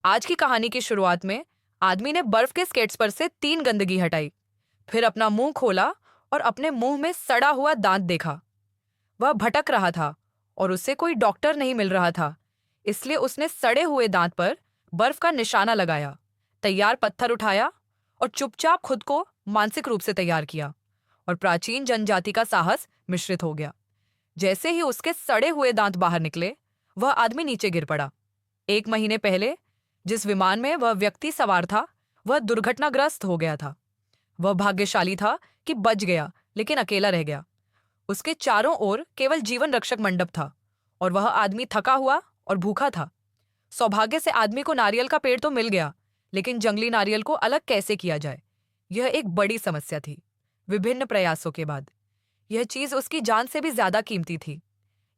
आज की कहानी की शुरुआत में आदमी ने बर्फ के स्केट्स पर से 3 गंदगी हटाई, फिर अपना मुंह खोला और अपने मुंह में सड़ा हुआ दांत देखा। वह भटक रहा था और उसे कोई डॉक्टर नहीं मिल रहा था, इसलिए उसने सड़े हुए दांत पर बर्फ का निशाना लगाया, तैयार पत्थर उठाया और चुपचाप खुद को मानसिक रूप से तैयार किया। और प्राचीन जनजाति का साहस मिश्रित हो गया। जैसे ही उसके सड़े हुए दांत बाहर निकले, वह आदमी नीचे गिर पड़ा। 1 महीने पहले जिस विमान में वह व्यक्ति सवार था, वह दुर्घटनाग्रस्त हो गया था। वह भाग्यशाली था कि बच गया, लेकिन अकेला रह गया। उसके चारों ओर केवल जीवन रक्षक मंडप था और वह आदमी थका हुआ और भूखा था। सौभाग्य से आदमी को नारियल का पेड़ तो मिल गया, लेकिन जंगली नारियल को अलग कैसे किया जाए, यह एक बड़ी समस्या थी। विभिन्न प्रयासों के बाद यह चीज उसकी जान से भी ज्यादा कीमती थी।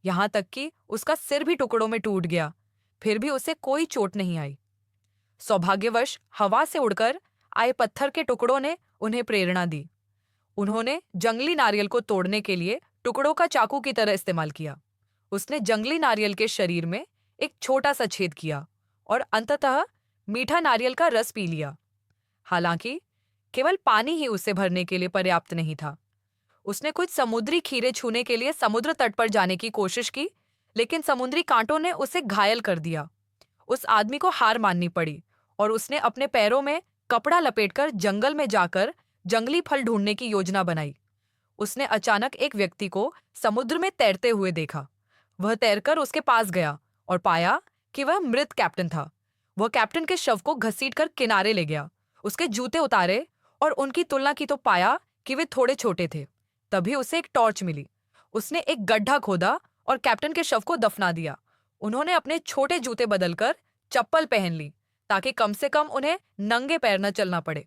यहां तक कि उसका सिर भी टुकड़ों में टूट गया, फिर भी उसे कोई चोट नहीं आई। सौभाग्यवश हवा से उड़कर आए पत्थर के टुकड़ों ने उन्हें प्रेरणा दी। उन्होंने जंगली नारियल को तोड़ने के लिए टुकड़ों का चाकू की तरह इस्तेमाल किया। उसने जंगली नारियल के शरीर में एक छोटा सा छेद किया और अंततः मीठा नारियल का रस पी लिया। हालांकि केवल पानी ही उसे भरने के लिए पर्याप्त नहीं था। उसने कुछ समुद्री खीरे छूने के लिए समुद्र तट पर जाने की कोशिश की, लेकिन समुद्री कांटों ने उसे घायल कर दिया। उस आदमी को हार माननी पड़ी और उसने अपने पैरों में कपड़ा लपेटकर जंगल में जाकर जंगली फल ढूंढने की योजना बनाई। उसने अचानक एक व्यक्ति को समुद्र में तैरते हुए देखा। वह तैरकर उसके पास गया और पाया कि वह मृत कैप्टन था। वह कैप्टन के शव को घसीटकर किनारे ले गया, उसके जूते उतारे और उनकी तुलना की तो पाया कि वे थोड़े छोटे थे। तभी उसे एक टॉर्च मिली। उसने एक गड्ढा खोदा और कैप्टन के शव को दफना दिया। उन्होंने अपने छोटे जूते बदलकर चप्पल पहन ली, ताकि कम से कम उन्हें नंगे पैर न चलना पड़े।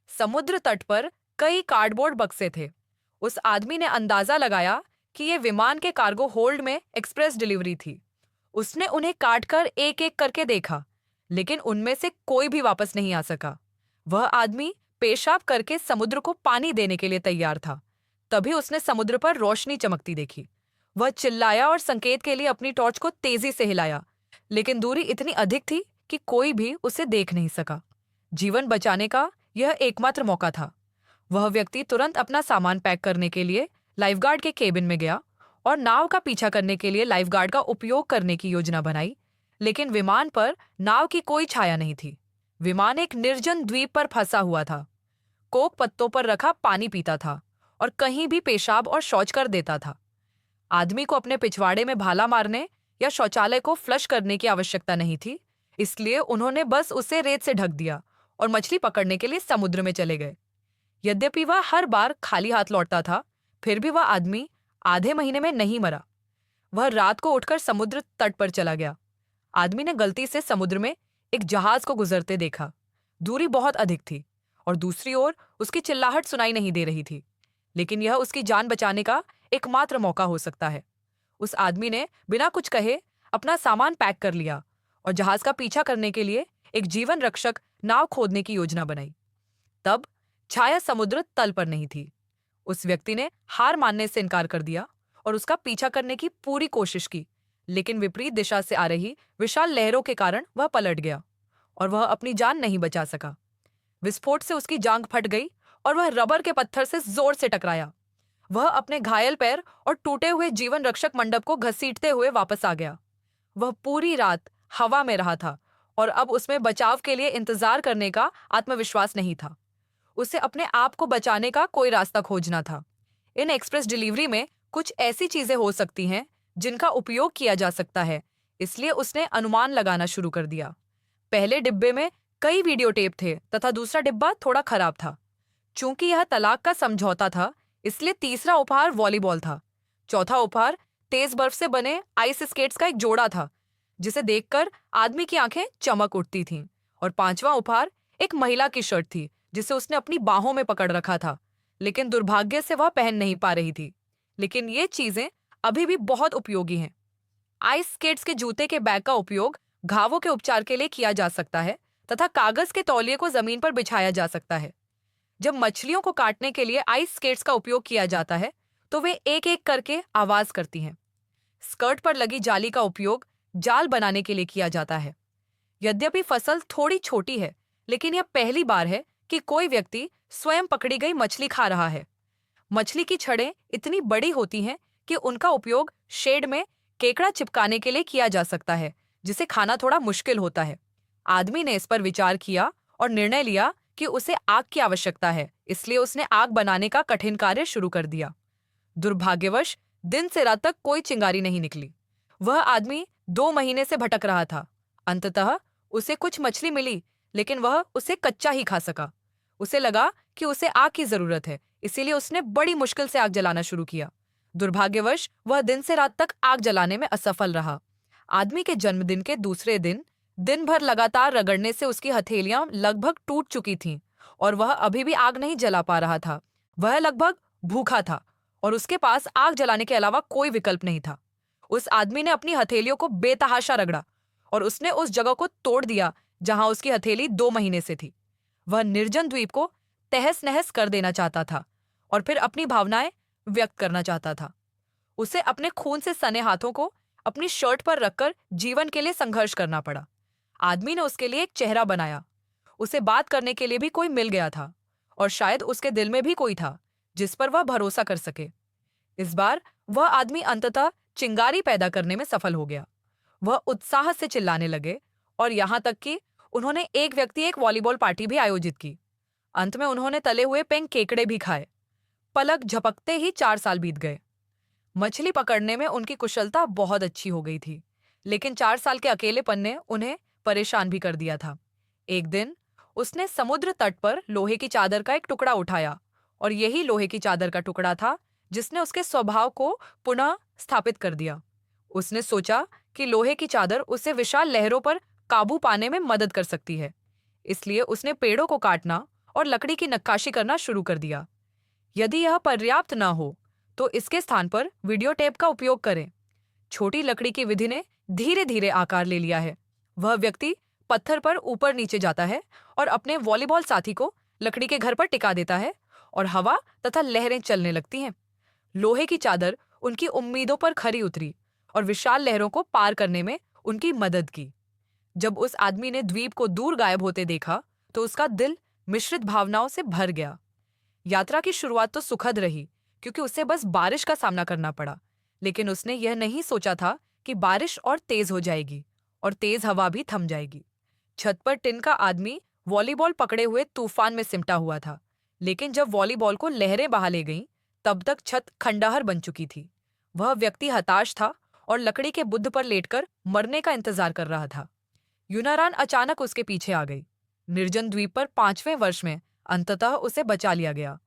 समुद्र तट पर कई कार्डबोर्ड बक्से थे। उस आदमी ने अंदाजा लगाया कि ये विमान के कार्गो होल्ड में एक्सप्रेस डिलीवरी थी। उसने उन्हें काटकर एक एक करके देखा, लेकिन उनमें से कोई भी वापस नहीं आ सका। वह आदमी पेशाब करके समुद्र को पानी देने के लिए तैयार था। तभी उसने समुद्र पर रोशनी चमकती देखी। वह चिल्लाया और संकेत के लिए अपनी टॉर्च को तेजी से हिलाया, लेकिन दूरी इतनी अधिक थी कि कोई भी उसे देख नहीं सका। जीवन बचाने का यह एकमात्र मौका था। वह व्यक्ति तुरंत अपना सामान पैक करने के लिए लाइफगार्ड के केबिन में गया और नाव का पीछा करने के लिए लाइफगार्ड का उपयोग करने की योजना बनाई, लेकिन विमान पर नाव की कोई छाया नहीं थी। विमान एक निर्जन द्वीप पर फंसा हुआ था। कोक पत्तों पर रखा पानी पीता था और कहीं भी पेशाब और शौच कर देता था। आदमी को अपने पिछवाड़े में भाला मारने या शौचालय को फ्लश करने की आवश्यकता नहीं थी, इसलिए उन्होंने बस उसे रेत से ढक दिया और मछली पकड़ने के लिए समुद्र में चले गए। यद्यपि वह हर बार खाली हाथ लौटता था, फिर भी वह आदमी आधे महीने में नहीं मरा। वह रात को उठकर समुद्र तट पर चला गया। आदमी ने गलती से समुद्र में एक जहाज को गुजरते देखा। दूरी बहुत अधिक थी और दूसरी ओर उसकी चिल्लाहट सुनाई नहीं दे रही थी, लेकिन यह उसकी जान बचाने का एकमात्र मौका हो सकता है। उस आदमी ने बिना कुछ कहे अपना सामान पैक कर लिया और जहाज का पीछा करने के लिए एक जीवन रक्षक नाव खोदने की योजना बनाई। तब छाया समुद्र तल पर नहीं थी। उस व्यक्ति ने हार मानने से इनकार कर दिया और उसका पीछा करने की पूरी कोशिश की, लेकिन विपरीत दिशा से आ रही विशाल लहरों के कारण वह पलट गया और वह अपनी जान नहीं बचा सका। विस्फोट से उसकी जांघ फट गई और वह रबर के पत्थर से जोर से टकराया। वह अपने घायल पैर और टूटे हुए जीवन रक्षक मंडप को घसीटते हुए वापस आ गया। वह पूरी रात हवा में रहा था और अब उसमें बचाव के लिए इंतजार करने का आत्मविश्वास नहीं था। उसे अपने आप को बचाने का कोई रास्ता खोजना था। इन एक्सप्रेस डिलीवरी में कुछ ऐसी चीजें हो सकती हैं जिनका उपयोग किया जा सकता है, इसलिए उसने अनुमान लगाना शुरू कर दिया। पहले डिब्बे में कई वीडियो टेप थे तथा दूसरा डिब्बा थोड़ा खराब था। चूंकि यह तलाक का समझौता था, इसलिए तीसरा उपहार वॉलीबॉल था। चौथा उपहार तेज बर्फ से बने आइस स्केट्स का एक जोड़ा था, जिसे देखकर आदमी की आंखें चमक उठती थीं। और पांचवा उपहार एक महिला की शर्ट थी, जिसे उसने अपनी बाहों में पकड़ रखा था, लेकिन दुर्भाग्य से वह पहन नहीं पा रही थी। लेकिन ये चीजें अभी भी बहुत उपयोगी हैं। आइस स्केट्स के जूते के बैग का उपयोग घावों के उपचार के लिए किया जा सकता है तथा कागज के तौलिए को जमीन पर बिछाया जा सकता है। जब मछलियों को काटने के लिए आइस स्केट्स का उपयोग किया जाता है, तो वे एक एक करके आवाज करती हैं। स्कर्ट पर लगी जाली का उपयोग जाल बनाने के लिए किया जाता है। यद्यपि फसल थोड़ी छोटी है, लेकिन यह पहली बार है कि कोई व्यक्ति स्वयं पकड़ी गई मछली खा रहा है। मछली की छड़ें इतनी बड़ी होती हैं कि उनका उपयोग शेड में केकड़ा चिपकाने के लिए किया जा सकता है, जिसे खाना थोड़ा मुश्किल होता है। आदमी ने इस पर विचार किया और निर्णय लिया कि उसे आग की आवश्यकता है, इसलिए उसने आग बनाने का कठिन कार्य शुरू कर दिया। दुर्भाग्यवश दिन से रात तक कोई चिंगारी नहीं निकली। वह आदमी 2 महीने से भटक रहा था। अंततः उसे कुछ मछली मिली, लेकिन वह उसे कच्चा ही खा सका। उसे लगा कि उसे आग की जरूरत है, इसीलिए उसने बड़ी मुश्किल से आग जलाना शुरू किया। दुर्भाग्यवश वह दिन से रात तक आग जलाने में असफल रहा। आदमी के जन्मदिन के दूसरे दिन दिन भर लगातार रगड़ने से उसकी हथेलियां लगभग टूट चुकी थीं और वह अभी भी आग नहीं जला पा रहा था। वह लगभग भूखा था और उसके पास आग जलाने के अलावा कोई विकल्प नहीं था। उस आदमी ने अपनी हथेलियों को बेतहाशा रगड़ा और उसने उस जगह को तोड़ दिया जहां उसकी हथेली 2 महीने से थी। वह निर्जन द्वीप को तहस नहस कर देना चाहता था और फिर अपनी भावनाएं व्यक्त करना चाहता था। उसे अपने खून से सने हाथों को अपनी शर्ट पर रखकर जीवन के लिए संघर्ष करना पड़ा। आदमी ने उसके लिए एक चेहरा बनाया। उसे बात करने के लिए भी कोई मिल गया था और शायद उसके दिल में भी कोई था जिस पर वह भरोसा कर सके। इस बार वह आदमी अंततः चिंगारी पैदा करने में सफल हो गया। वह उत्साह से चिल्लाने लगे और यहाँ तक कि उन्होंने एक वॉलीबॉल पार्टी भी आयोजित की। अंत में उन्होंने तले हुए पेंग केकड़े भी खाए। पलक झपकते ही 4 साल बीत गए। मछली पकड़ने में उनकी कुशलता बहुत अच्छी हो गई थी, लेकिन 4 साल के अकेलेपन ने उन्हें परेशान भी कर दिया था। एक दिन उसने समुद्र तट पर लोहे की चादर का एक टुकड़ा उठाया और यही लोहे की चादर का टुकड़ा था जिसने उसके स्वभाव को पुनः स्थापित कर दिया। उसने सोचा कि लोहे की चादर उसे विशाल लहरों पर काबू पाने में मदद कर सकती है, इसलिए उसने पेड़ों को काटना और लकड़ी की नक्काशी करना शुरू कर दिया। यदि यह पर्याप्त न हो तो इसके स्थान पर वीडियो टेप का उपयोग करें। छोटी लकड़ी की विधि ने धीरे धीरे आकार ले लिया है। वह व्यक्ति पत्थर पर ऊपर नीचे जाता है और अपने वॉलीबॉल साथी को लकड़ी के घर पर टिका देता है और हवा तथा लहरें चलने लगती हैं। लोहे की चादर उनकी उम्मीदों पर खरी उतरी और विशाल लहरों को पार करने में उनकी मदद की। जब उस आदमी ने द्वीप को दूर गायब होते देखा तो उसका दिल मिश्रित भावनाओं से भर गया। यात्रा की शुरुआत तो सुखद रही क्योंकि उसे बस बारिश का सामना करना पड़ा, लेकिन उसने यह नहीं सोचा था कि बारिश और तेज हो जाएगी और तेज हवा भी थम जाएगी। छत पर टिन का आदमी वॉलीबॉल पकड़े हुए तूफान में सिमटा हुआ था, लेकिन जब वॉलीबॉल को लहरें बहा ले गईं, तब तक छत खंडहर बन चुकी थी। वह व्यक्ति हताश था और लकड़ी के बुद्ध पर लेटकर मरने का इंतजार कर रहा था। यूनारान अचानक उसके पीछे आ गई। निर्जन द्वीप पर 5वें वर्ष में अंततः उसे बचा लिया गया।